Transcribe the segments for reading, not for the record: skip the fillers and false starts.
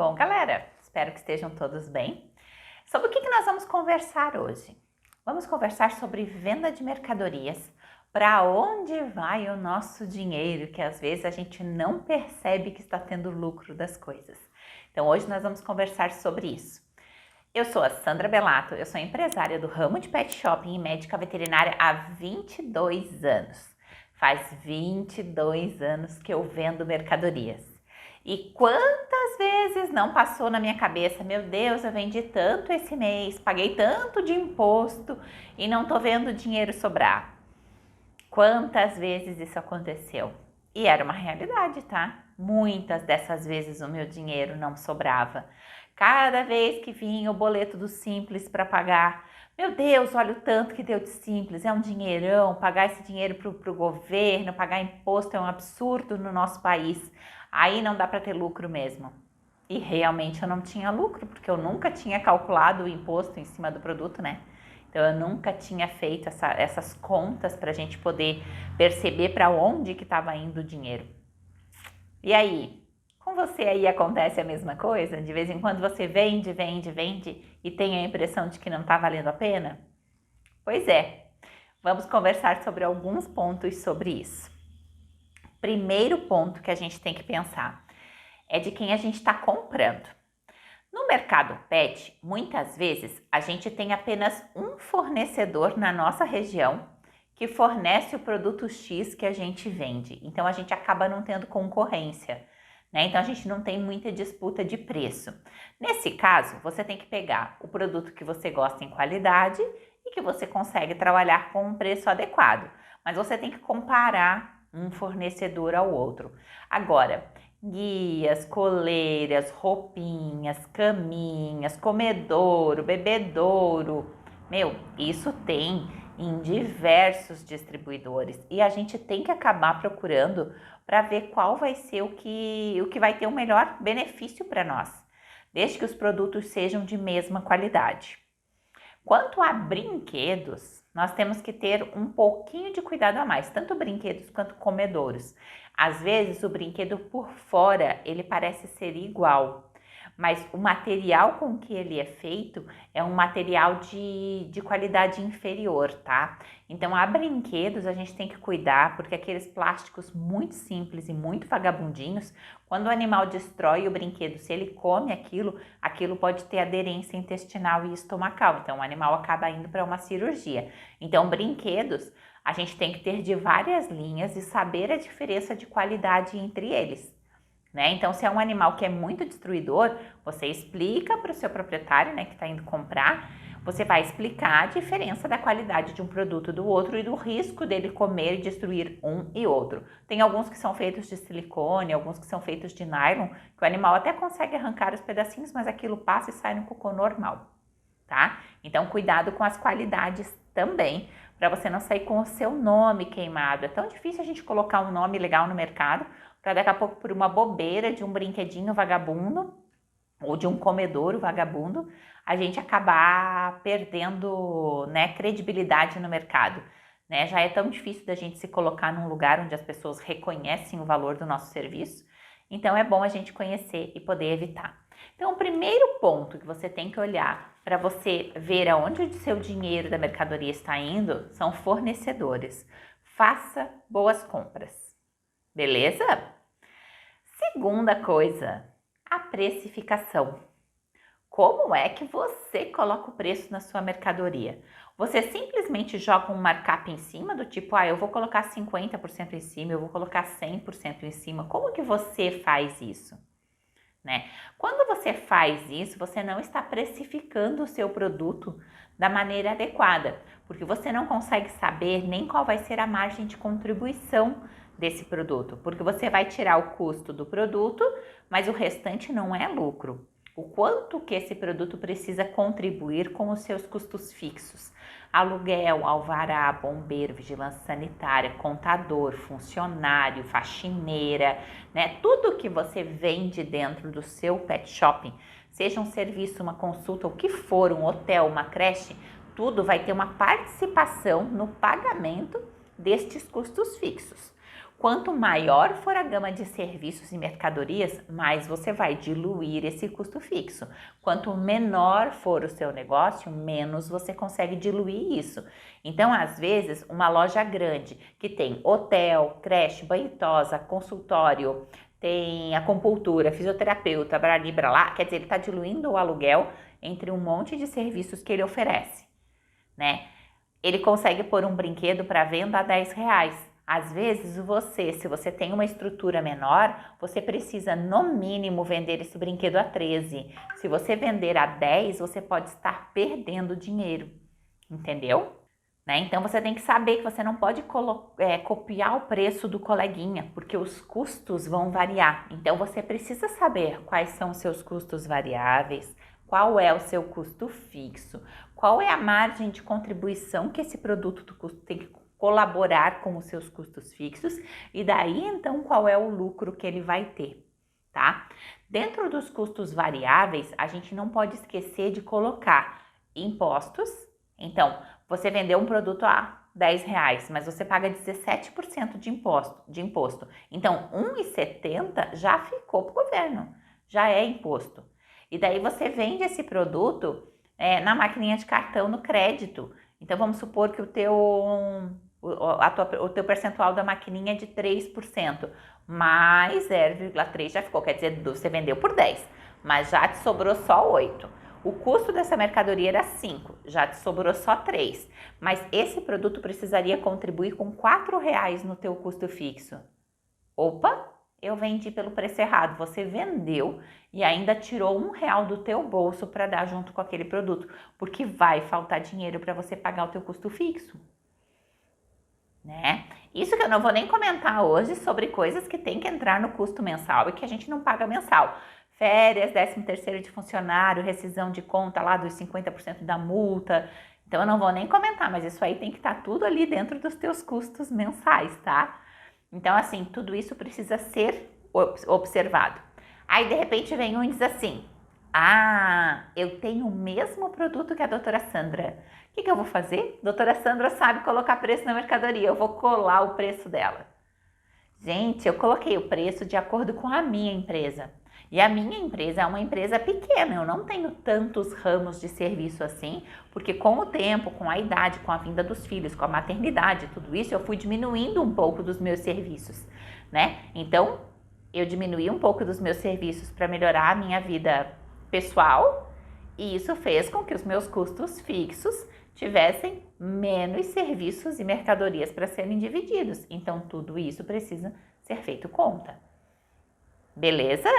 Bom, galera, espero que estejam todos bem. Sobre o que nós vamos conversar hoje? Vamos conversar sobre venda de mercadorias, para onde vai o nosso dinheiro, que às vezes a gente não percebe que está tendo lucro das coisas. Então hoje nós vamos conversar sobre isso. Eu sou a Sandra Bellato, eu sou empresária do ramo de pet shopping e médica veterinária há 22 anos. Faz 22 anos que eu vendo mercadorias. E quantas vezes não passou na minha cabeça, meu Deus, eu vendi tanto esse mês, paguei tanto de imposto e não tô vendo dinheiro sobrar. Quantas vezes isso aconteceu? E era uma realidade, tá? Muitas dessas vezes o meu dinheiro não sobrava. Cada vez que vinha o boleto do Simples para pagar, meu Deus, olha o tanto que deu de Simples, é um dinheirão, pagar esse dinheiro para o governo, pagar imposto é um absurdo no nosso país. Aí não dá para ter lucro mesmo. E realmente eu não tinha lucro, porque eu nunca tinha calculado o imposto em cima do produto, né? Então eu nunca tinha feito essas contas para a gente poder perceber para onde que estava indo o dinheiro. E aí, com você aí acontece a mesma coisa? De vez em quando você vende e tem a impressão de que não está valendo a pena? Pois é, vamos conversar sobre alguns pontos sobre isso. Primeiro ponto que a gente tem que pensar é de quem a gente está comprando. No mercado pet, muitas vezes a gente tem apenas um fornecedor na nossa região que fornece o produto X que a gente vende. Então a gente acaba não tendo concorrência, né? Então a gente não tem muita disputa de preço. Nesse caso, você tem que pegar o produto que você gosta em qualidade e que você consegue trabalhar com um preço adequado. Mas você tem que comparar um fornecedor ao outro. Agora, guias, coleiras, roupinhas, caminhas, comedouro, bebedouro, isso tem em diversos distribuidores e a gente tem que acabar procurando para ver qual vai ser o que vai ter o melhor benefício para nós, desde que os produtos sejam de mesma qualidade. Quanto a brinquedos, nós temos que ter um pouquinho de cuidado a mais, tanto brinquedos quanto comedouros. Às vezes o brinquedo por fora, ele parece ser igual, mas o material com que ele é feito é um material de qualidade inferior, tá? Então, há brinquedos a gente tem que cuidar, porque aqueles plásticos muito simples e muito vagabundinhos, quando o animal destrói o brinquedo, se ele come aquilo pode ter aderência intestinal e estomacal, então o animal acaba indo para uma cirurgia. Então, brinquedos a gente tem que ter de várias linhas e saber a diferença de qualidade entre eles. Né? Então, se é um animal que é muito destruidor, você explica para o seu proprietário, né, que está indo comprar, você vai explicar a diferença da qualidade de um produto do outro e do risco dele comer e destruir um e outro. Tem alguns que são feitos de silicone, alguns que são feitos de nylon, que o animal até consegue arrancar os pedacinhos, mas aquilo passa e sai no cocô normal, tá? Então, cuidado com as qualidades também, para você não sair com o seu nome queimado. É tão difícil a gente colocar um nome legal no mercado, para daqui a pouco, por uma bobeira de um brinquedinho vagabundo ou de um comedouro vagabundo, a gente acabar perdendo, né, credibilidade no mercado. Né? Já é tão difícil da gente se colocar num lugar onde as pessoas reconhecem o valor do nosso serviço, então é bom a gente conhecer e poder evitar. Então, o primeiro ponto que você tem que olhar para você ver aonde o seu dinheiro da mercadoria está indo são fornecedores. Faça boas compras. Beleza? Segunda coisa, a precificação. Como é que você coloca o preço na sua mercadoria? Você simplesmente joga um markup em cima do tipo, eu vou colocar 50% em cima, eu vou colocar 100% em cima. Como que você faz isso? Né? Quando você faz isso, você não está precificando o seu produto da maneira adequada, porque você não consegue saber nem qual vai ser a margem de contribuição desse produto, porque você vai tirar o custo do produto, mas o restante não é lucro. O quanto que esse produto precisa contribuir com os seus custos fixos: aluguel, alvará, bombeiro, vigilância sanitária, contador, funcionário, faxineira, né? Tudo que você vende dentro do seu pet shopping, seja um serviço, uma consulta, o que for, um hotel, uma creche, tudo vai ter uma participação no pagamento destes custos fixos. Quanto maior for a gama de serviços e mercadorias, mais você vai diluir esse custo fixo. Quanto menor for o seu negócio, menos você consegue diluir isso. Então, às vezes, uma loja grande que tem hotel, creche, banho e tosa, consultório, tem acupuntura, fisioterapeuta, brali, bralá, quer dizer, ele está diluindo o aluguel entre um monte de serviços que ele oferece, né? Ele consegue pôr um brinquedo para venda a R$10. Às vezes se você tem uma estrutura menor, você precisa no mínimo vender esse brinquedo a 13. Se você vender a 10, você pode estar perdendo dinheiro, entendeu? Né? Então você tem que saber que você não pode copiar o preço do coleguinha, porque os custos vão variar. Então você precisa saber quais são os seus custos variáveis, qual é o seu custo fixo, qual é a margem de contribuição que esse produto tem que colaborar com os seus custos fixos e daí então qual é o lucro que ele vai ter, tá? Dentro dos custos variáveis, a gente não pode esquecer de colocar impostos. Então, você vendeu um produto a R$10, mas você paga 17% de imposto. Então, R$1,70 já ficou para o governo, já é imposto. E daí você vende esse produto na maquininha de cartão no crédito. Então, vamos supor que o teu percentual da maquininha é de 3%, mais 0,3 já ficou, quer dizer, você vendeu por 10, mas já te sobrou só 8. O custo dessa mercadoria era 5, já te sobrou só 3, mas esse produto precisaria contribuir com R$4 no teu custo fixo. Opa, eu vendi pelo preço errado, você vendeu e ainda tirou R$1 do teu bolso para dar junto com aquele produto, porque vai faltar dinheiro para você pagar o teu custo fixo. Né? Isso que eu não vou nem comentar hoje sobre coisas que tem que entrar no custo mensal e que a gente não paga mensal. Férias, 13º de funcionário, rescisão de conta lá dos 50% da multa. Então eu não vou nem comentar, mas isso aí tem que estar tudo ali dentro dos teus custos mensais, tá? Então assim, tudo isso precisa ser observado. Aí de repente vem um e diz assim: ah, eu tenho o mesmo produto que a doutora Sandra. O que eu vou fazer? A doutora Sandra sabe colocar preço na mercadoria, eu vou colar o preço dela. Gente, eu coloquei o preço de acordo com a minha empresa. E a minha empresa é uma empresa pequena, eu não tenho tantos ramos de serviço assim, porque com o tempo, com a idade, com a vinda dos filhos, com a maternidade, tudo isso, eu fui diminuindo um pouco dos meus serviços, né? Então, eu diminuí um pouco dos meus serviços para melhorar a minha vida pessoal e isso fez com que os meus custos fixos tivessem menos serviços e mercadorias para serem divididos. Então, tudo isso precisa ser feito conta. Beleza?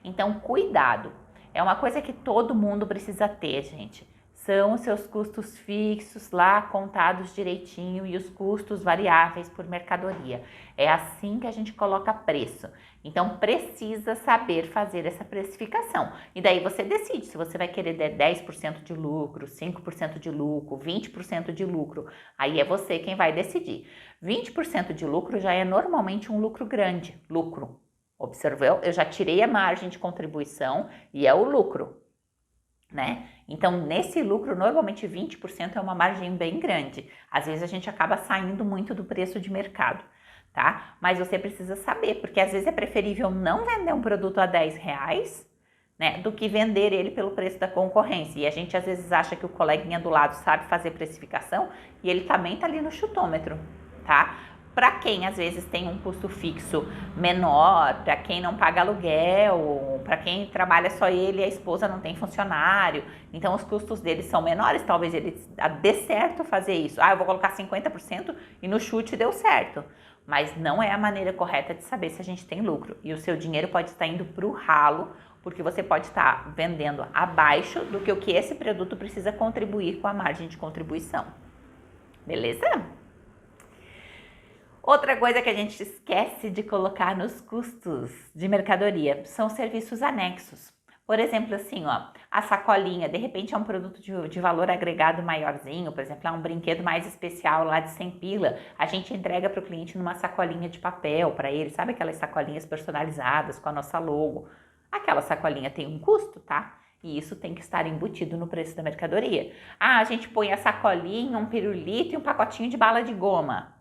Então, cuidado. É uma coisa que todo mundo precisa ter, gente. São os seus custos fixos lá contados direitinho e os custos variáveis por mercadoria. É assim que a gente coloca preço. Então, precisa saber fazer essa precificação. E daí você decide se você vai querer 10% de lucro, 5% de lucro, 20% de lucro. Aí é você quem vai decidir. 20% de lucro já é normalmente um lucro grande. Lucro. Observou? Eu já tirei a margem de contribuição e é o lucro, né? Então, nesse lucro, normalmente 20% é uma margem bem grande. Às vezes a gente acaba saindo muito do preço de mercado, tá? Mas você precisa saber, porque às vezes é preferível não vender um produto a R$10, né, do que vender ele pelo preço da concorrência. E a gente às vezes acha que o coleguinha do lado sabe fazer precificação e ele também tá ali no chutômetro, tá? Para quem às vezes tem um custo fixo menor, para quem não paga aluguel, para quem trabalha só ele e a esposa não tem funcionário, então os custos deles são menores, talvez ele dê certo fazer isso. Ah, eu vou colocar 50% e no chute deu certo. Mas não é a maneira correta de saber se a gente tem lucro. E o seu dinheiro pode estar indo para o ralo, porque você pode estar vendendo abaixo do que o que esse produto precisa contribuir com a margem de contribuição. Beleza? Outra coisa que a gente esquece de colocar nos custos de mercadoria são serviços anexos. Por exemplo, assim, ó, a sacolinha, de repente é um produto de valor agregado maiorzinho, por exemplo, é um brinquedo mais especial lá de 100 pila, a gente entrega para o cliente numa sacolinha de papel para ele, sabe aquelas sacolinhas personalizadas com a nossa logo? Aquela sacolinha tem um custo, tá? E isso tem que estar embutido no preço da mercadoria. Ah, a gente põe a sacolinha, um pirulito e um pacotinho de bala de goma.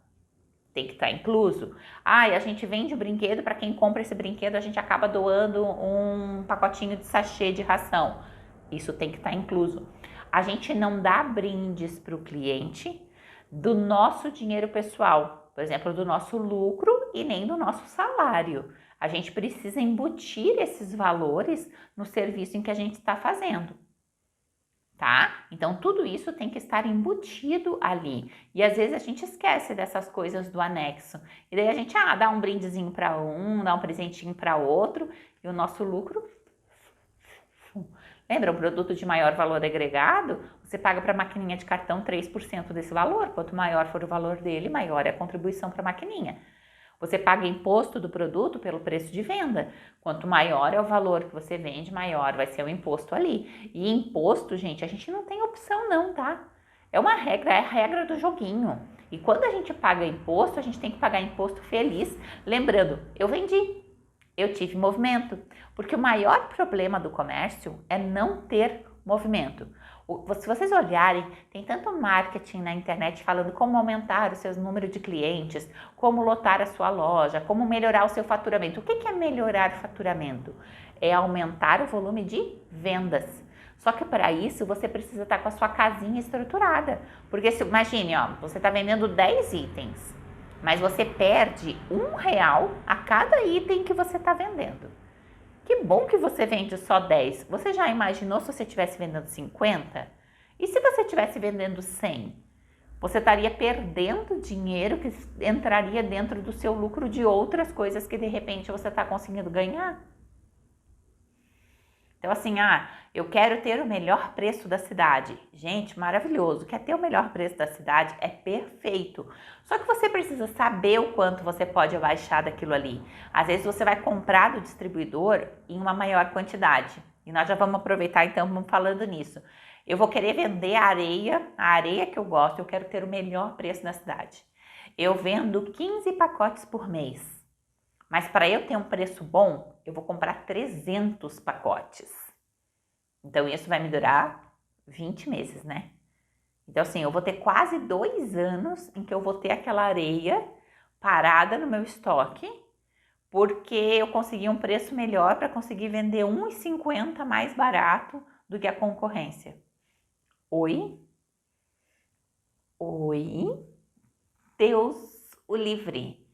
tem que estar incluso. Ah, e a gente vende o brinquedo, para quem compra esse brinquedo, a gente acaba doando um pacotinho de sachê de ração. Isso tem que estar incluso. A gente não dá brindes para o cliente do nosso dinheiro pessoal, por exemplo, do nosso lucro e nem do nosso salário. A gente precisa embutir esses valores no serviço em que a gente está fazendo. Tá? Então, tudo isso tem que estar embutido ali. E às vezes a gente esquece dessas coisas do anexo. E daí a gente, dá um brindezinho para um, dá um presentinho para outro, e o nosso lucro. Lembra, um produto de maior valor agregado, você paga para a maquininha de cartão 3% desse valor. Quanto maior for o valor dele, maior é a contribuição para a maquininha. Você paga imposto do produto pelo preço de venda. Quanto maior é o valor que você vende, maior vai ser o imposto ali. E imposto, gente, a gente não tem opção não, tá? É uma regra, é a regra do joguinho. E quando a gente paga imposto, a gente tem que pagar imposto feliz. Lembrando, eu vendi, eu tive movimento. Porque o maior problema do comércio é não ter movimento. Se vocês olharem, tem tanto marketing na internet falando como aumentar o seu número de clientes, como lotar a sua loja, como melhorar o seu faturamento. O que é melhorar o faturamento? É aumentar o volume de vendas. Só que para isso você precisa estar com a sua casinha estruturada. Porque imagine, você está vendendo 10 itens, mas você perde R$1 a cada item que você está vendendo. Que bom que você vende só 10. Você já imaginou se você estivesse vendendo 50? E se você estivesse vendendo 100? Você estaria perdendo dinheiro que entraria dentro do seu lucro de outras coisas que de repente você está conseguindo ganhar. Então assim, eu quero ter o melhor preço da cidade. Gente, maravilhoso. Quer ter o melhor preço da cidade? É perfeito. Só que você precisa saber o quanto você pode abaixar daquilo ali. Às vezes você vai comprar do distribuidor em uma maior quantidade. E nós já vamos aproveitar então, vamos falando nisso. Eu vou querer vender a areia que eu gosto, eu quero ter o melhor preço da cidade. Eu vendo 15 pacotes por mês. Mas para eu ter um preço bom, eu vou comprar 300 pacotes. Então, isso vai me durar 20 meses, né? Então, assim, eu vou ter quase 2 anos em que eu vou ter aquela areia parada no meu estoque, porque eu consegui um preço melhor para conseguir vender R$1,50 mais barato do que a concorrência. Oi? Deus o livre.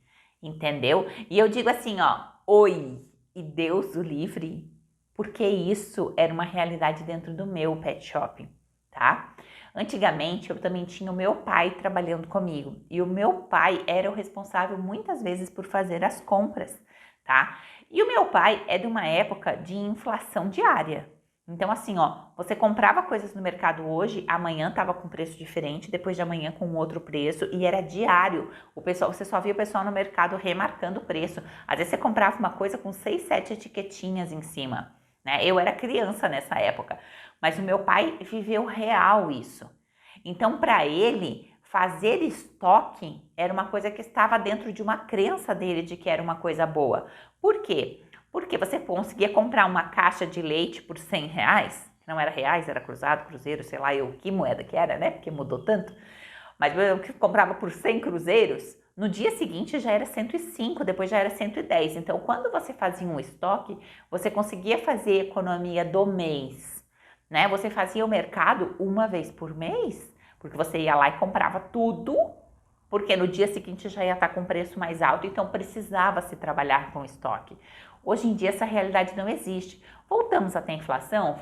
Entendeu? E eu digo assim, oi e Deus o livre, porque isso era uma realidade dentro do meu pet shop, tá? Antigamente eu também tinha o meu pai trabalhando comigo e o meu pai era o responsável muitas vezes por fazer as compras, tá? E o meu pai é de uma época de inflação diária. Então assim, você comprava coisas no mercado hoje, amanhã estava com preço diferente, depois de amanhã com outro preço e era diário. Você só via o pessoal no mercado remarcando o preço. Às vezes você comprava uma coisa com 6, 7 etiquetinhas em cima, né? Eu era criança nessa época, mas o meu pai viveu real isso. Então para ele, fazer estoque era uma coisa que estava dentro de uma crença dele de que era uma coisa boa. Por quê? Porque você conseguia comprar uma caixa de leite por R$100, não era reais, era cruzado, cruzeiro, sei lá que moeda que era, né? Porque mudou tanto. Mas eu comprava por 100 cruzeiros, no dia seguinte já era 105, depois já era 110. Então, quando você fazia um estoque, você conseguia fazer economia do mês, né? Você fazia o mercado uma vez por mês, porque você ia lá e comprava tudo, porque no dia seguinte já ia estar com preço mais alto, então precisava se trabalhar com estoque. Hoje em dia essa realidade não existe. Voltamos a ter inflação?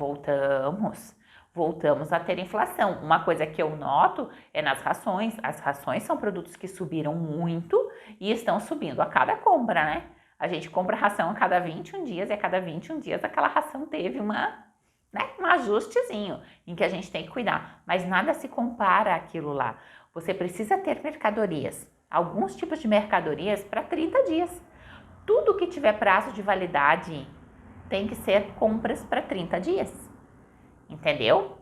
Voltamos a ter inflação. Uma coisa que eu noto é nas rações. As rações são produtos que subiram muito e estão subindo a cada compra, né? A gente compra ração a cada 21 dias e a cada 21 dias aquela ração teve um ajustezinho em que a gente tem que cuidar. Mas nada se compara àquilo lá. Você precisa ter mercadorias, alguns tipos de mercadorias para 30 dias. Tudo que tiver prazo de validade tem que ser compras para 30 dias, entendeu?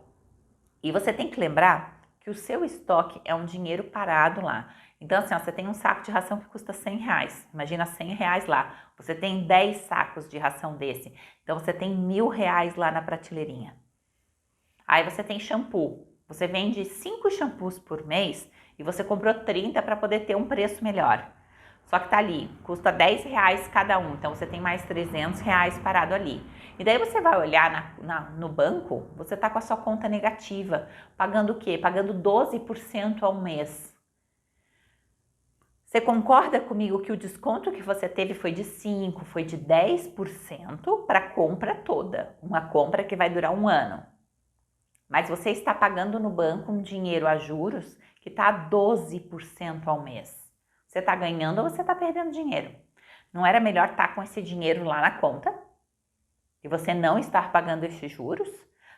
E você tem que lembrar que o seu estoque é um dinheiro parado lá. Então assim, você tem um saco de ração que custa R$100, imagina R$100 lá. Você tem 10 sacos de ração desse, então você tem R$1.000 lá na prateleirinha. Aí você tem shampoo, você vende 5 shampoos por mês e você comprou 30 para poder ter um preço melhor. Só que tá ali, custa R$10 cada um, então você tem mais R$300 parado ali. E daí você vai olhar no banco, você tá com a sua conta negativa, pagando o quê? Pagando 12% ao mês. Você concorda comigo que o desconto que você teve foi de 5%, foi de 10% para a compra toda, uma compra que vai durar um ano. Mas você está pagando no banco um dinheiro a juros que está a 12% ao mês. Você está ganhando ou você está perdendo dinheiro? Não era melhor estar com esse dinheiro lá na conta e você não estar pagando esses juros?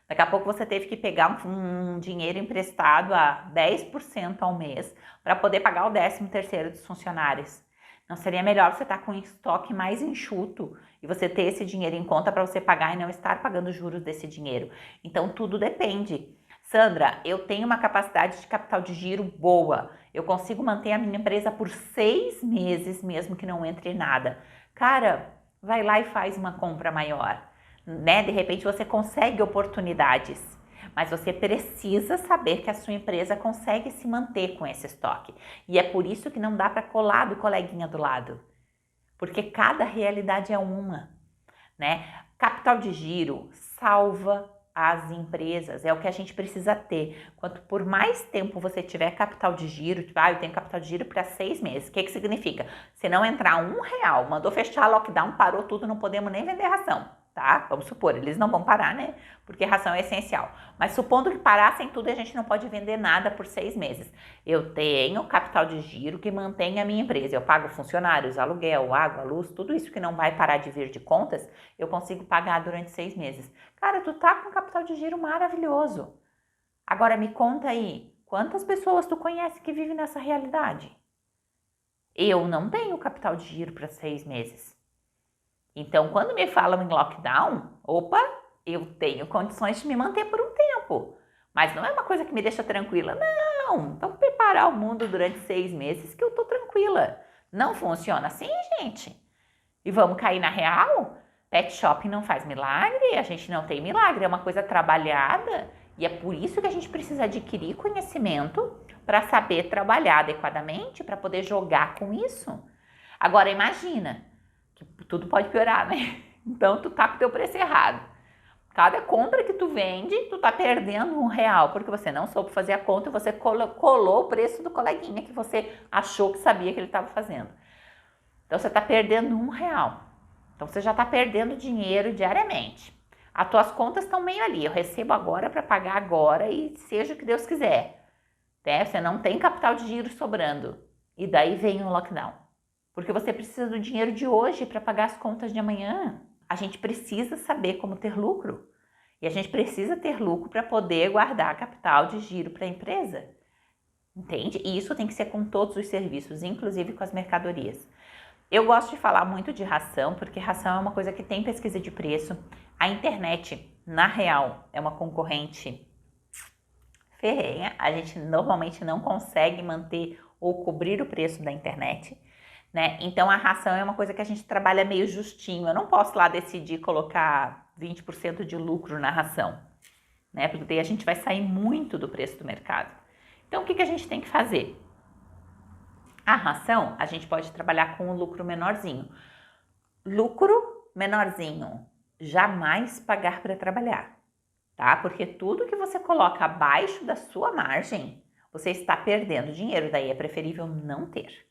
Daqui a pouco você teve que pegar um dinheiro emprestado a 10% ao mês para poder pagar o 13º dos funcionários. Não seria melhor você estar com um estoque mais enxuto e você ter esse dinheiro em conta para você pagar e não estar pagando juros desse dinheiro? Então tudo depende. Sandra, eu tenho uma capacidade de capital de giro boa. Eu consigo manter a minha empresa por 6 meses, mesmo que não entre nada. Cara, vai lá e faz uma compra maior, né? De repente você consegue oportunidades, mas você precisa saber que a sua empresa consegue se manter com esse estoque. E é por isso que não dá para colar do coleguinha do lado, porque cada realidade é uma, né? Capital de giro salva as empresas, é o que a gente precisa ter. Quanto por mais tempo você tiver capital de giro, eu tenho capital de giro para 6 meses. O que significa? Se não entrar R$1, mandou fechar lockdown, parou tudo, não podemos nem vender ração, tá? Vamos supor, eles não vão parar, né? Porque ração é essencial. Mas supondo que parassem tudo e a gente não pode vender nada por 6 meses. Eu tenho capital de giro que mantém a minha empresa. Eu pago funcionários, aluguel, água, luz, tudo isso que não vai parar de vir de contas, eu consigo pagar durante 6 meses. Cara, tu tá com capital de giro maravilhoso. Agora me conta aí, quantas pessoas tu conhece que vivem nessa realidade? Eu não tenho capital de giro para 6 meses. Então, quando me falam em lockdown, opa, eu tenho condições de me manter por um tempo. Mas não é uma coisa que me deixa tranquila. Não, vamos preparar o mundo durante 6 meses que eu tô tranquila. Não funciona assim, gente. E vamos cair na real? Pet shopping não faz milagre, a gente não tem milagre, é uma coisa trabalhada. E é por isso que a gente precisa adquirir conhecimento para saber trabalhar adequadamente, para poder jogar com isso. Agora imagina, que tudo pode piorar, né? Então tu tá com o teu preço errado. Cada compra que tu vende, tu tá perdendo R$1, porque você não soube fazer a conta e você colou o preço do coleguinha que você achou que sabia que ele estava fazendo. Então você tá perdendo R$1. Então você já tá perdendo dinheiro diariamente. As tuas contas estão meio ali, eu recebo agora para pagar agora e seja o que Deus quiser. Né? Você não tem capital de giro sobrando. E daí vem o lockdown. Porque você precisa do dinheiro de hoje para pagar as contas de amanhã. A gente precisa saber como ter lucro. E a gente precisa ter lucro para poder guardar capital de giro para a empresa. Entende? E isso tem que ser com todos os serviços, inclusive com as mercadorias. Eu gosto de falar muito de ração, porque ração é uma coisa que tem pesquisa de preço. A internet, na real, é uma concorrente ferrenha. A gente normalmente não consegue manter ou cobrir o preço da internet, né? Então a ração é uma coisa que a gente trabalha meio justinho. Eu não posso lá decidir colocar 20% de lucro na ração, né? Porque daí a gente vai sair muito do preço do mercado. Então o que a gente tem que fazer? A ração, a gente pode trabalhar com um lucro menorzinho. Lucro menorzinho, jamais pagar para trabalhar, tá? Porque tudo que você coloca abaixo da sua margem, você está perdendo dinheiro, daí é preferível não ter,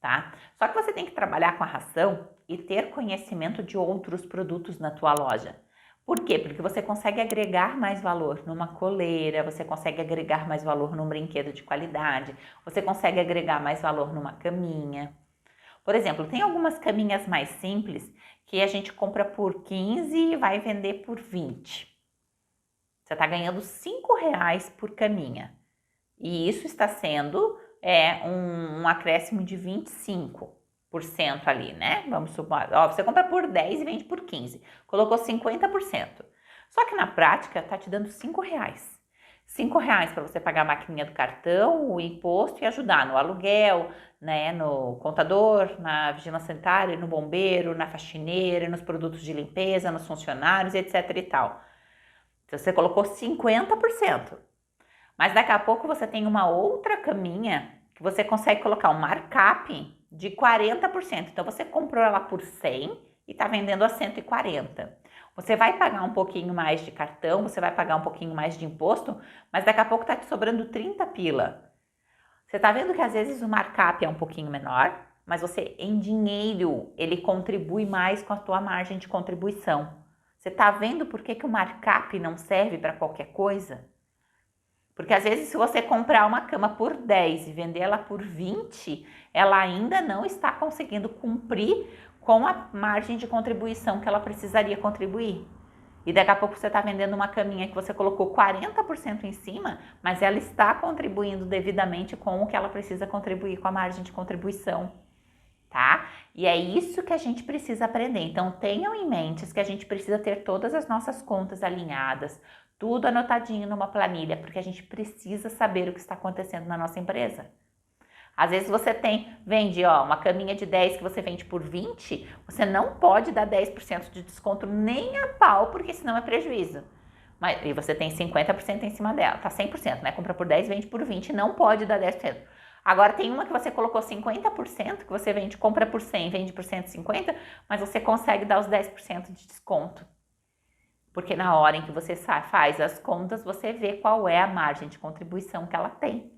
tá? Só que você tem que trabalhar com a ração e ter conhecimento de outros produtos na tua loja. Por quê? Porque você consegue agregar mais valor numa coleira, você consegue agregar mais valor num brinquedo de qualidade, você consegue agregar mais valor numa caminha. Por exemplo, tem algumas caminhas mais simples que a gente compra por 15 e vai vender por 20. Você está ganhando R$5 por caminha. E isso está sendo um acréscimo de 25% ali, né? Vamos supor, ó, você compra por 10 e vende por 15. Colocou 50%. Só que na prática tá te dando R$5. R$5 para você pagar a maquininha do cartão, o imposto e ajudar no aluguel, né, no contador, na vigilância sanitária, no bombeiro, na faxineira, nos produtos de limpeza, nos funcionários, etc e tal. Então você colocou 50%. Mas daqui a pouco você tem uma outra caminha que você consegue colocar um markup de 40%. Então você comprou ela por 100 e está vendendo a 140. Você vai pagar um pouquinho mais de cartão, você vai pagar um pouquinho mais de imposto, mas daqui a pouco está te sobrando 30 pila. Você está vendo que às vezes o markup é um pouquinho menor, mas você, em dinheiro, ele contribui mais com a tua margem de contribuição. Você está vendo por que o markup não serve para qualquer coisa? Porque às vezes se você comprar uma cama por 10 e vender ela por 20, ela ainda não está conseguindo cumprir com a margem de contribuição que ela precisaria contribuir. E daqui a pouco você está vendendo uma caminha que você colocou 40% em cima, mas ela está contribuindo devidamente com o que ela precisa contribuir com a margem de contribuição, tá? E é isso que a gente precisa aprender. Então tenham em mente que a gente precisa ter todas as nossas contas alinhadas, tudo anotadinho numa planilha, porque a gente precisa saber o que está acontecendo na nossa empresa. Às vezes você vende uma caminha de 10 que você vende por 20, você não pode dar 10% de desconto nem a pau, porque senão é prejuízo. E você tem 50% em cima dela, tá 100%, né? Compra por 10, vende por 20, não pode dar 10%. Agora tem uma que você colocou 50%, que você compra por 100, vende por 150, mas você consegue dar os 10% de desconto. Porque na hora em que você faz as contas, você vê qual é a margem de contribuição que ela tem.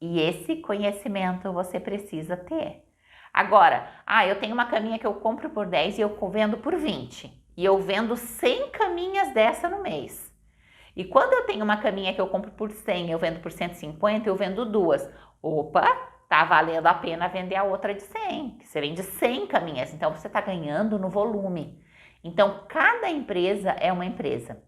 E esse conhecimento você precisa ter. Agora, eu tenho uma caminha que eu compro por 10 e eu vendo por 20. E eu vendo 100 caminhas dessa no mês. E quando eu tenho uma caminha que eu compro por 100 e eu vendo por 150, eu vendo duas. Opa, tá valendo a pena vender a outra de 100. Que você vende 100 caminhas, então você tá ganhando no volume. Então, cada empresa é uma empresa.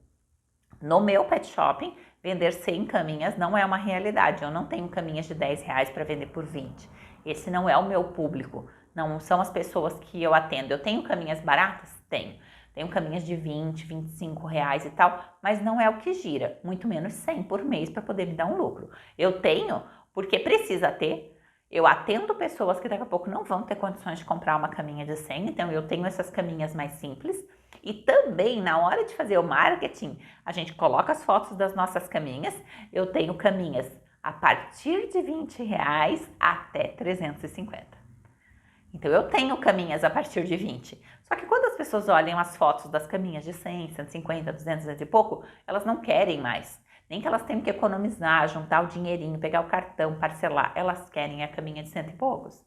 No meu pet shopping, vender 100 caminhas não é uma realidade. Eu não tenho caminhas de R$10 para vender por 20. Esse não é o meu público. Não são as pessoas que eu atendo. Eu tenho caminhas baratas? Tenho. Tenho caminhas de 20, R$25 e tal, mas não é o que gira. Muito menos 100 por mês para poder me dar um lucro. Eu tenho porque precisa ter. Eu atendo pessoas que daqui a pouco não vão ter condições de comprar uma caminha de 100, então eu tenho essas caminhas mais simples. E também, na hora de fazer o marketing, a gente coloca as fotos das nossas caminhas. Eu tenho caminhas a partir de R$20 até 350. Então, eu tenho caminhas a partir de 20. Só que quando as pessoas olham as fotos das caminhas de 100, 150, 200 e pouco, elas não querem mais. Nem que elas tenham que economizar, juntar o dinheirinho, pegar o cartão, parcelar. Elas querem a caminha de 100 e poucos.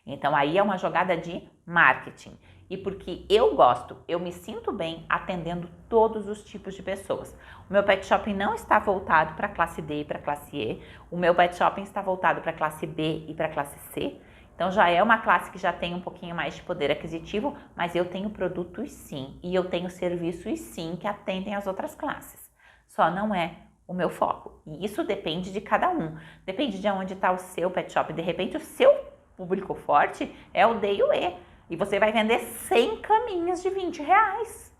Então, aí é uma jogada de marketing. E porque eu gosto, eu me sinto bem atendendo todos os tipos de pessoas. O meu pet shopping não está voltado para a classe D e para a classe E. O meu pet shopping está voltado para a classe B e para a classe C. Então, já é uma classe que já tem um pouquinho mais de poder aquisitivo, mas eu tenho produtos sim. E eu tenho serviços sim que atendem as outras classes. Só não é o meu foco. E isso depende de cada um. Depende de onde está o seu pet shop. De repente, o seu público forte é o D e o E. E você vai vender 100 caminhas de R$20.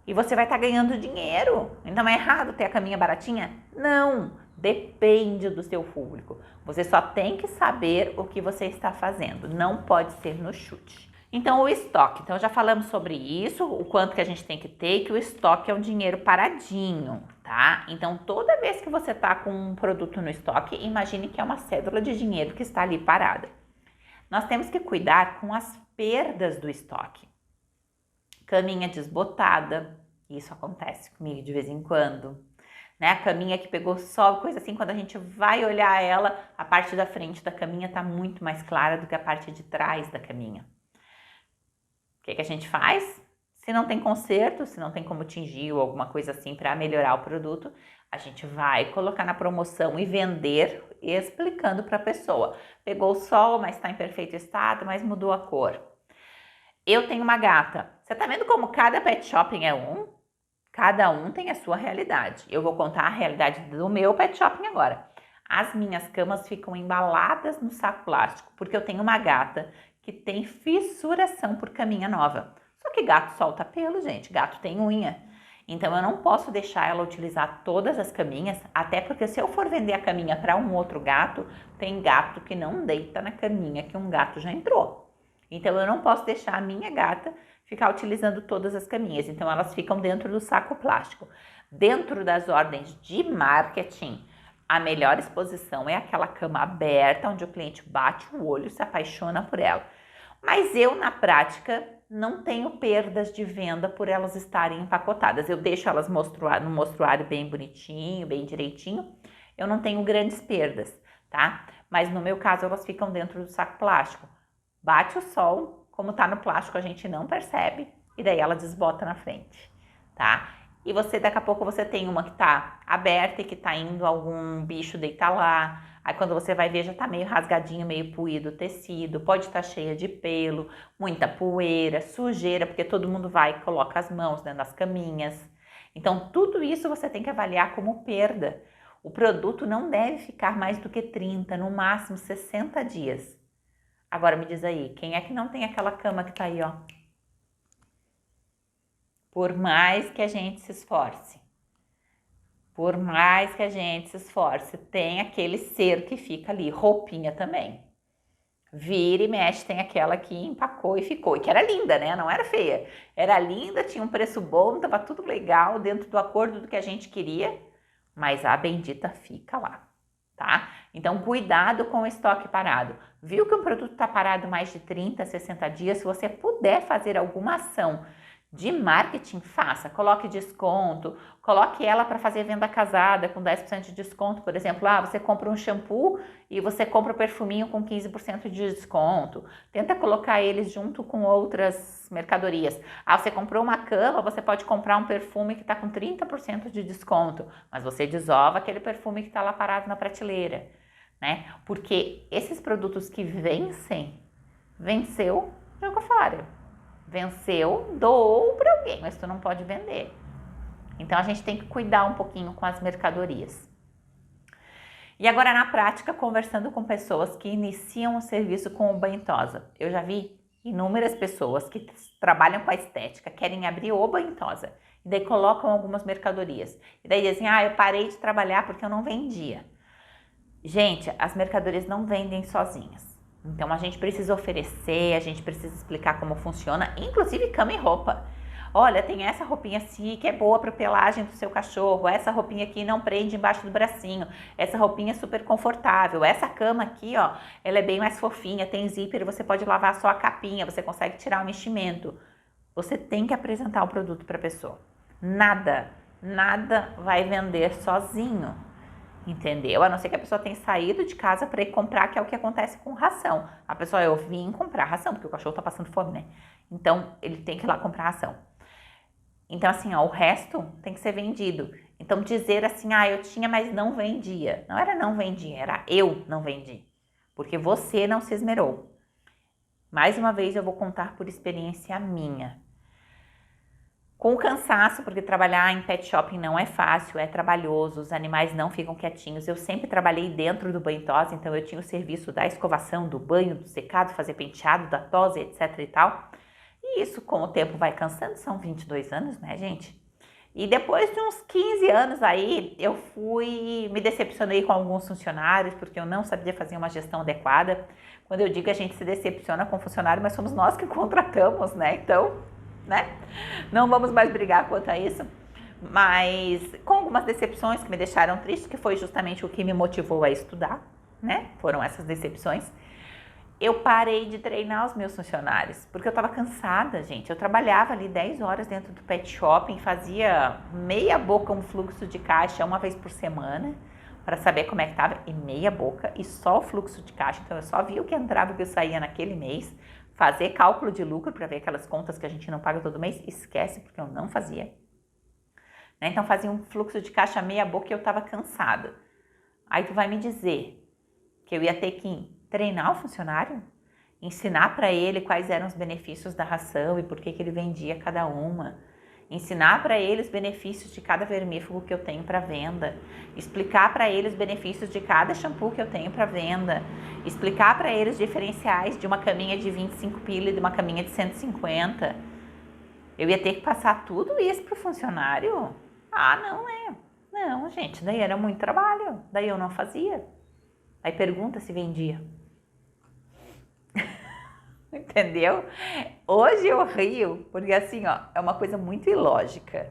E você vai estar ganhando dinheiro. Então é errado ter a caminha baratinha? Não, depende do seu público. Você só tem que saber o que você está fazendo. Não pode ser no chute. Então o estoque. Então já falamos sobre isso, o quanto que a gente tem que ter, que o estoque é um dinheiro paradinho, tá? Então toda vez que você está com um produto no estoque, imagine que é uma cédula de dinheiro que está ali parada. Nós temos que cuidar com as perdas do estoque. Caminha desbotada, isso acontece comigo de vez em quando, né? A caminha que pegou sol, coisa assim, quando a gente vai olhar ela, a parte da frente da caminha tá muito mais clara do que a parte de trás da caminha. O que a gente faz? Se não tem conserto, se não tem como tingir ou alguma coisa assim para melhorar o produto, a gente vai colocar na promoção e vender explicando para a pessoa. Pegou o sol, mas está em perfeito estado, mas mudou a cor. Eu tenho uma gata. Você tá vendo como cada pet shopping é um? Cada um tem a sua realidade. Eu vou contar a realidade do meu pet shopping agora. As minhas camas ficam embaladas no saco plástico, porque eu tenho uma gata que tem fissuração por caminha nova. Só que gato solta pelo, gente. Gato tem unha. Então eu não posso deixar ela utilizar todas as caminhas, até porque se eu for vender a caminha para um outro gato, tem gato que não deita na caminha que um gato já entrou. Então eu não posso deixar a minha gata ficar utilizando todas as caminhas, então elas ficam dentro do saco plástico. Dentro das ordens de marketing, a melhor exposição é aquela cama aberta, onde o cliente bate o olho e se apaixona por ela. Mas eu, na prática, não tenho perdas de venda por elas estarem empacotadas. Eu deixo elas no mostruário bem bonitinho, bem direitinho. Eu não tenho grandes perdas, tá? Mas no meu caso, elas ficam dentro do saco plástico. Bate o sol, como tá no plástico, a gente não percebe, e daí ela desbota na frente, tá? E você, daqui a pouco, você tem uma que tá aberta e que tá indo algum bicho deitar lá. Aí quando você vai ver, já tá meio rasgadinho, meio puído o tecido, pode estar cheia de pelo, muita poeira, sujeira, porque todo mundo vai e coloca as mãos, né, nas caminhas. Então, tudo isso você tem que avaliar como perda. O produto não deve ficar mais do que 30, no máximo 60 dias. Agora me diz aí, quem é que não tem aquela cama que tá aí, ó? Por mais que a gente se esforce, tem aquele ser que fica ali, roupinha também. Vira e mexe, tem aquela que empacou e ficou, e que era linda, né? Não era feia. Era linda, tinha um preço bom, tava tudo legal, dentro do acordo do que a gente queria, mas a bendita fica lá, tá? Então, cuidado com o estoque parado. Viu que um produto tá parado mais de 30, 60 dias? Se você puder fazer alguma ação de marketing, faça, coloque desconto, coloque ela para fazer venda casada com 10% de desconto, por exemplo, você compra um shampoo e você compra o perfuminho com 15% de desconto, tenta colocar eles junto com outras mercadorias. Você comprou uma cama, você pode comprar um perfume que está com 30% de desconto, mas você desova aquele perfume que está lá parado na prateleira, né? Porque esses produtos que venceu, joga fora. Venceu, doou para alguém, mas tu não pode vender. Então, a gente tem que cuidar um pouquinho com as mercadorias. E agora, na prática, conversando com pessoas que iniciam o serviço com o Banho-Tosa. Eu já vi inúmeras pessoas que trabalham com a estética, querem abrir o Banho-Tosa, e daí colocam algumas mercadorias. E daí dizem, eu parei de trabalhar porque eu não vendia. Gente, as mercadorias não vendem sozinhas. Então, a gente precisa oferecer, a gente precisa explicar como funciona, inclusive cama e roupa. Olha, tem essa roupinha assim que é boa para pelagem do seu cachorro, essa roupinha aqui não prende embaixo do bracinho, essa roupinha é super confortável, essa cama aqui, ó, ela é bem mais fofinha, tem zíper, você pode lavar só a capinha, você consegue tirar o meximento. Você tem que apresentar o produto para a pessoa. Nada vai vender sozinho. Entendeu? A não ser que a pessoa tenha saído de casa para ir comprar, que é o que acontece com ração. A pessoa, eu vim comprar ração, porque o cachorro tá passando fome, né? Então, ele tem que ir lá comprar ração. Então, assim, o resto tem que ser vendido. Então, dizer assim, eu tinha, mas não vendia. Não era não vendia, era eu não vendi. Porque você não se esmerou. Mais uma vez, eu vou contar por experiência minha. Com cansaço, porque trabalhar em pet shopping não é fácil, é trabalhoso, os animais não ficam quietinhos. Eu sempre trabalhei dentro do banho-tosa, então eu tinha o serviço da escovação, do banho, do secado, fazer penteado, da tosa, etc e tal. E isso, com o tempo, vai cansando, são 22 anos, né, gente? E depois de uns 15 anos aí, eu me decepcionei com alguns funcionários, porque eu não sabia fazer uma gestão adequada. Quando eu digo que a gente se decepciona com o funcionário, mas somos nós que contratamos, né? Então, né? Não vamos mais brigar quanto a isso, mas com algumas decepções que me deixaram triste, que foi justamente o que me motivou a estudar, né? Foram essas decepções. Eu parei de treinar os meus funcionários, porque eu estava cansada, gente. Eu trabalhava ali 10 horas dentro do pet shopping, fazia meia boca um fluxo de caixa uma vez por semana, para saber como é que estava, e meia boca, e só o fluxo de caixa. Então, eu só via o que entrava e o que saía naquele mês. Fazer cálculo de lucro para ver aquelas contas que a gente não paga todo mês, esquece, porque eu não fazia. Né? Então, fazia um fluxo de caixa meia boca e eu estava cansada. Aí tu vai me dizer que eu ia ter que treinar o funcionário? Ensinar para ele quais eram os benefícios da ração e por que ele vendia cada uma. Ensinar para ele os benefícios de cada vermífugo que eu tenho para venda. Explicar para ele os benefícios de cada shampoo que eu tenho para venda. Explicar para ele os diferenciais de uma caminha de 25 pila e de uma caminha de 150. Eu ia ter que passar tudo isso para o funcionário? Não é. Não, gente, daí era muito trabalho. Daí eu não fazia. Aí pergunta se vendia. Entendeu? Hoje eu rio, porque assim, é uma coisa muito ilógica.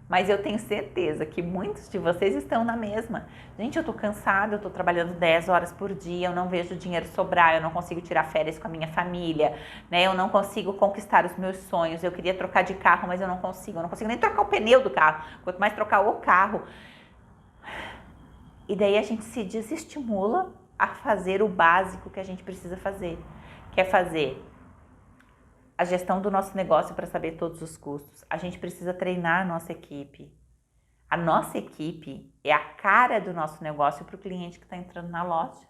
Mas eu tenho certeza que muitos de vocês estão na mesma. Gente, eu tô cansada, eu tô trabalhando 10 horas por dia, eu não vejo o dinheiro sobrar, eu não consigo tirar férias com a minha família, né? Eu não consigo conquistar os meus sonhos, eu queria trocar de carro, mas eu não consigo nem trocar o pneu do carro, quanto mais trocar o carro. E daí a gente se desestimula a fazer o básico que a gente precisa fazer, que é fazer a gestão do nosso negócio para saber todos os custos. A gente precisa treinar a nossa equipe. A nossa equipe é a cara do nosso negócio para o cliente que está entrando na loja.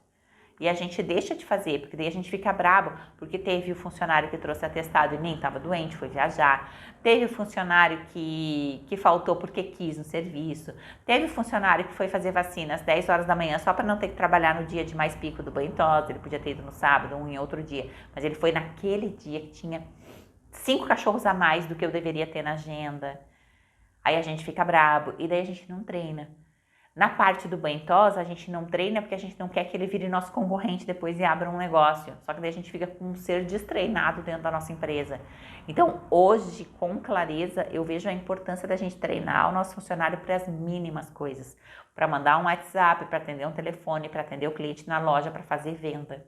E a gente deixa de fazer, porque daí a gente fica bravo, porque teve o funcionário que trouxe atestado e nem estava doente, foi viajar. Teve o funcionário que faltou porque quis no serviço. Teve o funcionário que foi fazer vacina às 10 horas da manhã só para não ter que trabalhar no dia de mais pico do banho tosa. Ele podia ter ido no sábado ou em outro dia, mas ele foi naquele dia que tinha 5 cachorros a mais do que eu deveria ter na agenda. Aí a gente fica brabo e daí a gente não treina. Na parte do banho tosa, a gente não treina porque a gente não quer que ele vire nosso concorrente depois e abra um negócio. Só que daí a gente fica com um ser destreinado dentro da nossa empresa. Então, hoje, com clareza, eu vejo a importância da gente treinar o nosso funcionário para as mínimas coisas. Para mandar um WhatsApp, para atender um telefone, para atender o cliente na loja, para fazer venda.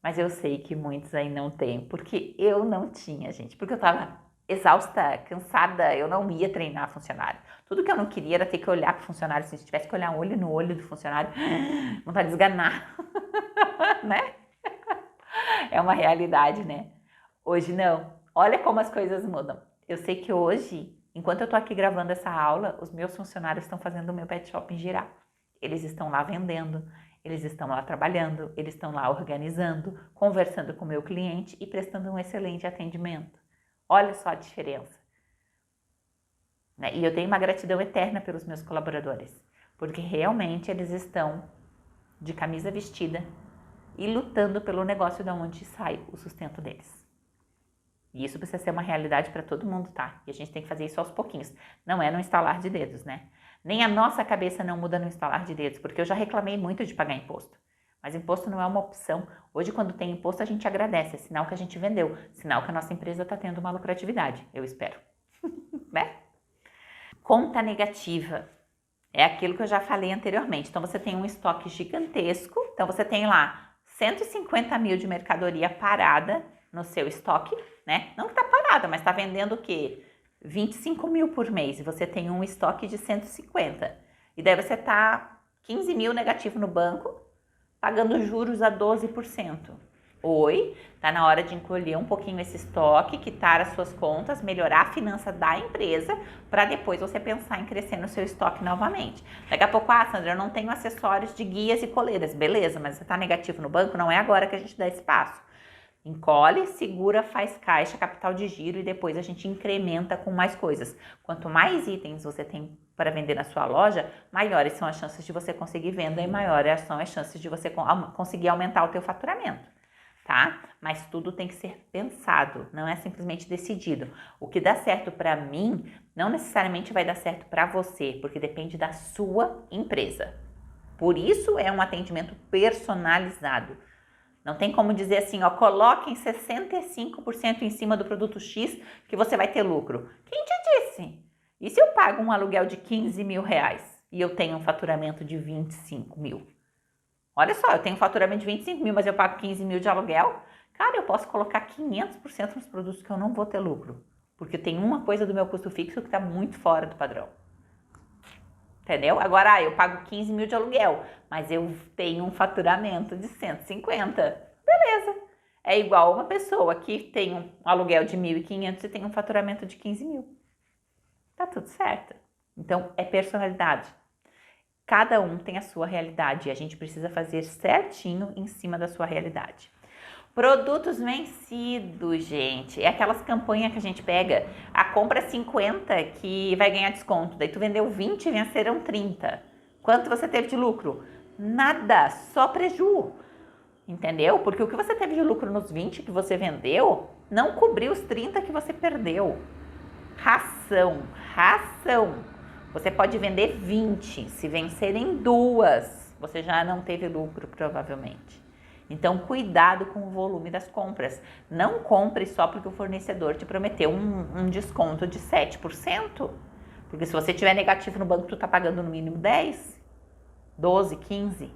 Mas eu sei que muitos aí não têm, porque eu não tinha, gente. Porque eu tava exausta, cansada, eu não ia treinar funcionário. Tudo que eu não queria era ter que olhar para o funcionário, se tivesse que olhar olho no olho do funcionário, vontade de esganar, né? É uma realidade, né? Hoje não. Olha como as coisas mudam. Eu sei que hoje, enquanto eu tô aqui gravando essa aula, os meus funcionários estão fazendo o meu pet shopping girar. Eles estão lá vendendo, eles estão lá trabalhando, eles estão lá organizando, conversando com o meu cliente e prestando um excelente atendimento. Olha só a diferença. E eu tenho uma gratidão eterna pelos meus colaboradores, porque realmente eles estão de camisa vestida e lutando pelo negócio de onde sai o sustento deles. E isso precisa ser uma realidade para todo mundo, tá? E a gente tem que fazer isso aos pouquinhos. Não é no estalar de dedos, né? Nem a nossa cabeça não muda no estalar de dedos, porque eu já reclamei muito de pagar imposto. Mas imposto não é uma opção. Hoje, quando tem imposto, a gente agradece. É sinal que a gente vendeu. Sinal que a nossa empresa está tendo uma lucratividade. Eu espero. Né? Conta negativa. É aquilo que eu já falei anteriormente. Então, você tem um estoque gigantesco. Então, você tem lá 150 mil de mercadoria parada no seu estoque, né? Não que está parada, mas está vendendo o quê? 25 mil por mês. E você tem um estoque de 150. E daí você está 15 mil negativo no banco, pagando juros a 12%. Oi, tá na hora de encolher um pouquinho esse estoque, quitar as suas contas, melhorar a finança da empresa, para depois você pensar em crescer no seu estoque novamente. Daqui a pouco, Sandra, eu não tenho acessórios de guias e coleiras. Beleza, mas você tá negativo no banco, não é agora que a gente dá espaço. Encolhe, segura, faz caixa, capital de giro e depois a gente incrementa com mais coisas. Quanto mais itens você tem para vender na sua loja, maiores são as chances de você conseguir venda e maiores são as chances de você conseguir aumentar o teu faturamento, tá? Mas tudo tem que ser pensado, não é simplesmente decidido. O que dá certo para mim não necessariamente vai dar certo para você, porque depende da sua empresa. Por isso é um atendimento personalizado. Não tem como dizer assim, ó, coloquem 65% em cima do produto X que você vai ter lucro. Quem te disse? E se eu pago um aluguel de 15 mil reais e eu tenho um faturamento de 25 mil? Olha só, eu tenho um faturamento de 25 mil, mas eu pago 15 mil de aluguel. Cara, eu posso colocar 500% nos produtos que eu não vou ter lucro. Porque tem uma coisa do meu custo fixo que está muito fora do padrão. Entendeu? Agora, eu pago 15 mil de aluguel, mas eu tenho um faturamento de 150. Beleza. É igual uma pessoa que tem um aluguel de 1.500 e tem um faturamento de 15 mil. Tá tudo certo. Então, é personalidade. Cada um tem a sua realidade e a gente precisa fazer certinho em cima da sua realidade. Produtos vencidos, gente. É aquelas campanhas que a gente pega, a compra 50 que vai ganhar desconto. Daí tu vendeu 20 e venceram 30. Quanto você teve de lucro? Nada, só preju. Entendeu? Porque o que você teve de lucro nos 20 que você vendeu não cobriu os 30 que você perdeu. Ração. Você pode vender 20, se vencerem 2, você já não teve lucro provavelmente. Então, cuidado com o volume das compras. Não compre só porque o fornecedor te prometeu um desconto de 7%. Porque se você tiver negativo no banco, tu tá pagando no mínimo 10, 12, 15,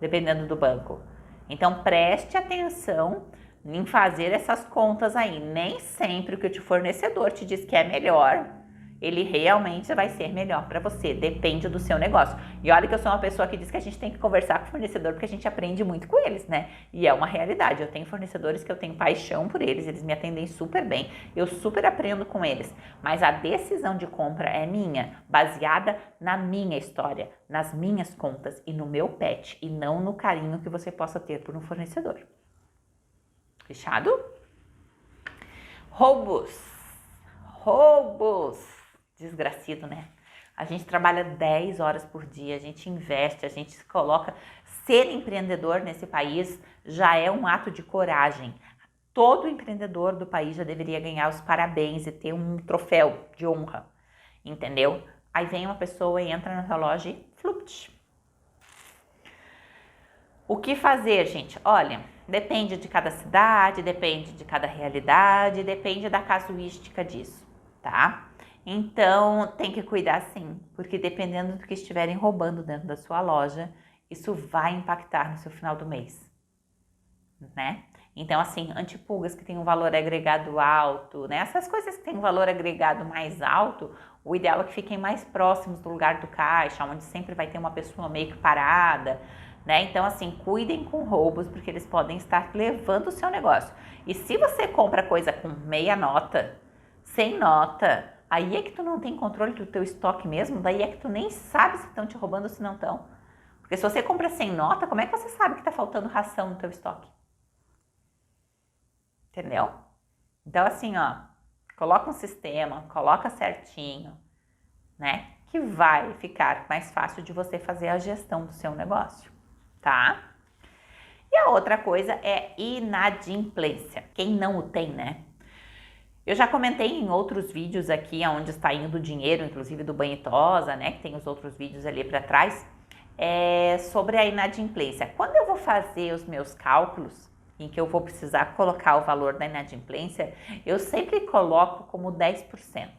dependendo do banco. Então, preste atenção em fazer essas contas aí. Nem sempre o que o fornecedor te diz que é melhor, ele realmente vai ser melhor para você. Depende do seu negócio. E olha que eu sou uma pessoa que diz que a gente tem que conversar com o fornecedor porque a gente aprende muito com eles, né? E é uma realidade. Eu tenho fornecedores que eu tenho paixão por eles, eles me atendem super bem, eu super aprendo com eles. Mas a decisão de compra é minha, baseada na minha história, nas minhas contas e no meu pet, e não no carinho que você possa ter por um fornecedor. Fechado? Roubos. Desgracido, né? A gente trabalha 10 horas por dia, a gente investe, a gente se coloca. Ser empreendedor nesse país já é um ato de coragem. Todo empreendedor do país já deveria ganhar os parabéns e ter um troféu de honra, entendeu? Aí vem uma pessoa e entra na tua loja e flupt. O que fazer, gente? Olha, depende de cada cidade, depende de cada realidade, depende da casuística disso, tá? Então, tem que cuidar sim, porque dependendo do que estiverem roubando dentro da sua loja, isso vai impactar no seu final do mês, né? Então, assim, antipulgas que tem um valor agregado alto, né? Essas coisas que têm um valor agregado mais alto, o ideal é que fiquem mais próximos do lugar do caixa, onde sempre vai ter uma pessoa meio que parada, né? Então, assim, cuidem com roubos, porque eles podem estar levando o seu negócio. E se você compra coisa com meia nota, sem nota, aí é que tu não tem controle do teu estoque mesmo, daí é que tu nem sabe se estão te roubando ou se não estão. Porque se você compra sem nota, como é que você sabe que está faltando ração no teu estoque? Entendeu? Então, assim, ó, coloca um sistema, coloca certinho, né? Que vai ficar mais fácil de você fazer a gestão do seu negócio, tá? E a outra coisa é inadimplência. Quem não o tem, né? Eu já comentei em outros vídeos aqui onde está indo o dinheiro, inclusive do Banhitosa, né? Que tem os outros vídeos ali para trás, sobre a inadimplência. Quando eu vou fazer os meus cálculos, em que eu vou precisar colocar o valor da inadimplência, eu sempre coloco como 10%.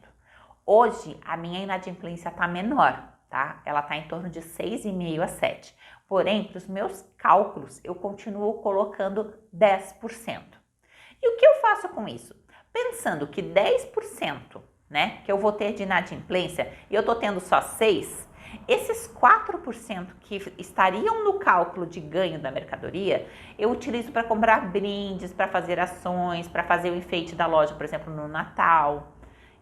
Hoje, a minha inadimplência está menor, tá? Ela está em torno de 6,5% a 7%. Porém, para os meus cálculos, eu continuo colocando 10%. E o que eu faço com isso? Pensando que 10%, né, que eu vou ter de inadimplência e eu tô tendo só 6%, esses 4% que estariam no cálculo de ganho da mercadoria, eu utilizo para comprar brindes, para fazer ações, para fazer o enfeite da loja, por exemplo, no Natal,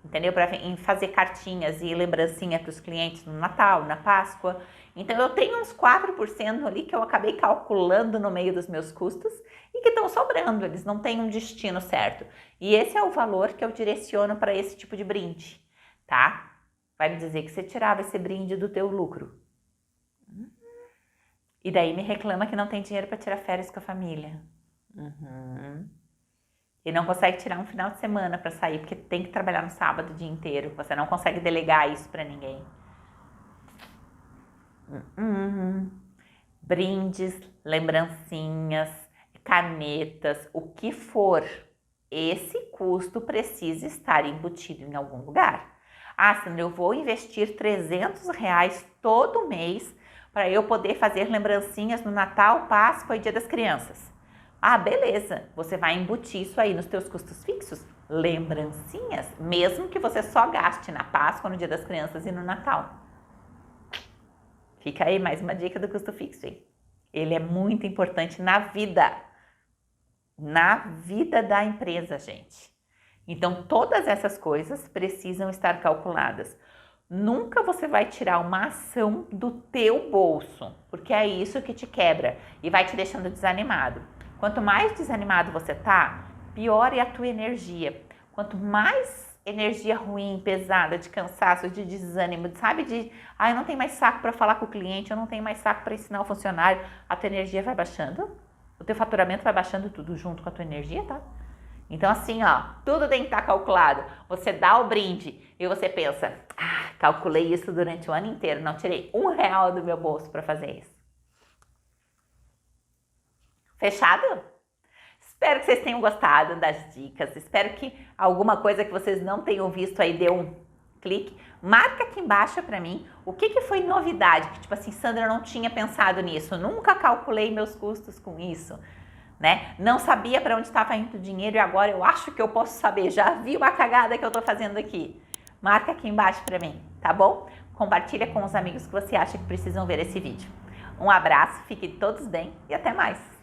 entendeu? Para fazer cartinhas e lembrancinha para os clientes no Natal, na Páscoa. Então, eu tenho uns 4% ali que eu acabei calculando no meio dos meus custos e que estão sobrando, eles não têm um destino certo. E esse é o valor que eu direciono para esse tipo de brinde, tá? Vai me dizer que você tirava esse brinde do teu lucro. E daí me reclama que não tem dinheiro para tirar férias com a família. E não consegue tirar um final de semana para sair, porque tem que trabalhar no sábado o dia inteiro. Você não consegue delegar isso para ninguém. Brindes, lembrancinhas, canetas, o que for. Esse custo precisa estar embutido em algum lugar. Ah, Sandra, eu vou investir R$300 todo mês para eu poder fazer lembrancinhas no Natal, Páscoa e Dia das Crianças. Ah, beleza, você vai embutir isso aí nos teus custos fixos, lembrancinhas, mesmo que você só gaste na Páscoa, no Dia das Crianças e no Natal. Fica aí mais uma dica do custo fixo, hein? Ele é muito importante na vida da empresa, gente. Então, todas essas coisas precisam estar calculadas. Nunca você vai tirar uma ação do teu bolso, porque é isso que te quebra e vai te deixando desanimado. Quanto mais desanimado você tá, pior é a tua energia. Quanto mais energia ruim, pesada, de cansaço, de desânimo, sabe? Eu não tenho mais saco para falar com o cliente, eu não tenho mais saco para ensinar o funcionário, a tua energia vai baixando, o teu faturamento vai baixando tudo junto com a tua energia, tá? Então, assim, ó, tudo tem que estar calculado. Você dá o brinde e você pensa, calculei isso durante o ano inteiro, não tirei R$1 do meu bolso para fazer isso. Fechado? Espero que vocês tenham gostado das dicas. Espero que alguma coisa que vocês não tenham visto aí dê um clique. Marca aqui embaixo para mim o que foi novidade. Que tipo assim, Sandra, eu não tinha pensado nisso. Nunca calculei meus custos com isso. Né? Não sabia para onde estava indo o dinheiro e agora eu acho que eu posso saber. Já vi uma cagada que eu estou fazendo aqui. Marca aqui embaixo para mim, tá bom? Compartilha com os amigos que você acha que precisam ver esse vídeo. Um abraço, fiquem todos bem e até mais!